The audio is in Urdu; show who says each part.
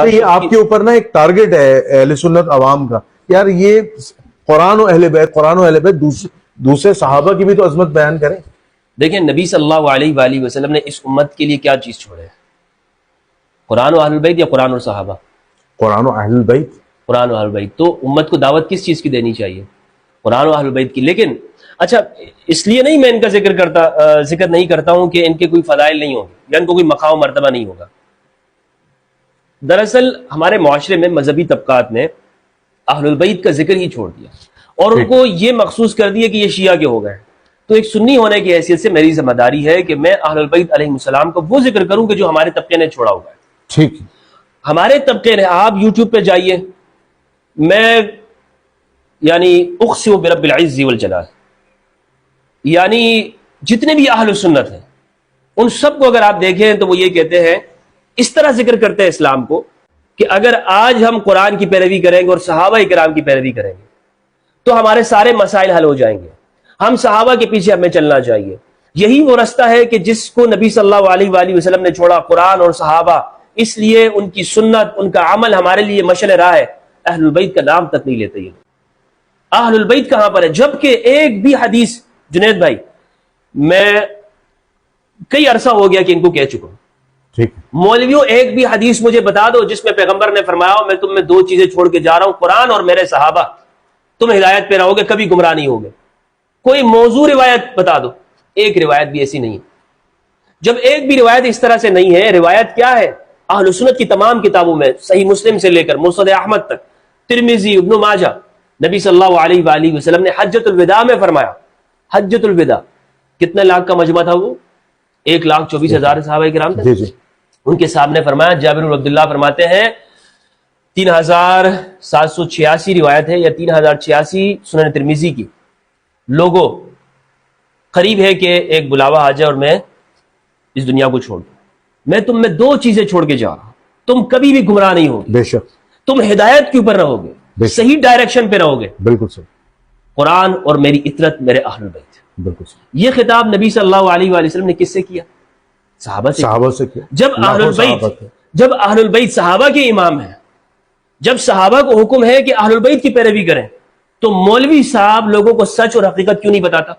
Speaker 1: یہ آپ کے اوپر نا ایک ٹارگٹ ہے اہل سنت عوام کا، یار یہ قرآن و اہل بیت دوسرے صحابہ کی بھی تو عظمت بیان کریں۔
Speaker 2: دیکھیں نبی صلی اللہ علیہ وآلہ وسلم نے اس امت کے لیے کیا چیز چھوڑے ہے؟ قرآن و اہل بیت یا قرآن اور صحابہ؟
Speaker 1: قرآن و اہل بیت۔
Speaker 2: قرآن و اہل بیت۔ تو امت کو دعوت کس چیز کی دینی چاہیے؟ قرآن و اہل بیت کی۔ لیکن اچھا اس لیے نہیں میں ان کا ذکر نہیں کرتا ہوں کہ ان کے کوئی فضائل نہیں ہوں گے یا ان کو کوئی مقام و مرتبہ نہیں ہوگا۔ دراصل ہمارے معاشرے میں مذہبی طبقات نے اہل البیت کا ذکر ہی چھوڑ دیا اور ان کو یہ مخصوص کر دیا کہ یہ شیعہ کے ہو گئے۔ تو ایک سنی ہونے کی حیثیت سے میری ذمہ داری ہے کہ میں اہل البیت علیہ السلام کو وہ ذکر کروں کہ جو ہمارے طبقے نے چھوڑا ہوا ہے۔
Speaker 1: ٹھیک،
Speaker 2: ہمارے طبقے نے، آپ یوٹیوب پہ جائیے، میں یعنی اقسم برب العز والجلال، یعنی جتنے بھی اہل سنت ہیں ان سب کو اگر آپ دیکھیں تو وہ یہ کہتے ہیں، اس طرح ذکر کرتے ہیں اسلام کو کہ اگر آج ہم قرآن کی پیروی کریں گے اور صحابہ کرام کی پیروی کریں گے تو ہمارے سارے مسائل حل ہو جائیں گے، ہم صحابہ کے پیچھے ہمیں چلنا چاہیے۔ یہی وہ رستہ ہے کہ جس کو نبی صلی اللہ علیہ وآلہ وسلم نے چھوڑا، قرآن اور صحابہ، اس لیے ان کی سنت، ان کا عمل ہمارے لیے مشعل راہ ہے۔ اہل البیت کا نام تک نہیں لیتے یہ۔ اہل البیت کہاں پر ہے؟ جبکہ ایک بھی حدیث، جنید بھائی میں کئی عرصہ ہو گیا کہ ان کو کہہ چکا ہوں، مولویوں ایک بھی حدیث مجھے بتا دو جس میں پیغمبر نے فرمایا میں تم میں دو چیزیں چھوڑ کے جا رہا ہوں، قرآن اور میرے صحابہ، تم ہدایت پہ رہو گے، کبھی گمراہ نہیں ہوگے۔ کوئی موضوع روایت بتا دو، ایک روایت بھی ایسی نہیں ہے۔ جب ایک بھی روایت اس طرح سے نہیں ہے، روایت کیا ہے؟ اہل سنت کی تمام کتابوں میں، صحیح مسلم سے لے کر مسند احمد تک، ترمذی، ابن ماجہ، نبی صلی اللہ علیہ وآلہ وسلم نے حجۃ الوداع میں فرمایا، حجۃ الوداع کتنے لاکھ کا مجمع تھا وہ؟ 1,24,000 صحابہ کرام تھے۔ ان کے سامنے فرمایا، جابر بن عبداللہ فرماتے ہیں 3,786 روایت ہے یا 3,086 سنن ترمذی کی، لوگوں قریب ہے کہ ایک بلاوا آ جائے اور میں اس دنیا کو چھوڑ دوں، میں تم میں دو چیزیں چھوڑ کے جا رہا ہوں، تم کبھی بھی گمراہ نہیں ہوگے، بے شک تم ہدایت کے اوپر رہو گے، صحیح ڈائریکشن پہ رہو گے، بالکل صحیح، قرآن اور میری اطرت، میرے اہل بیت۔ بالکل صحیح۔ یہ خطاب نبی صلی اللہ علیہ وآلہ وسلم نے کس سے کیا؟ صحابہ سے کیا۔ جب اہل البیت صحابہ کے امام ہیں، جب صحابہ کو حکم ہے کہ اہل البیت کی پیروی کریں، تو مولوی صاحب لوگوں کو سچ اور حقیقت کیوں نہیں بتاتا؟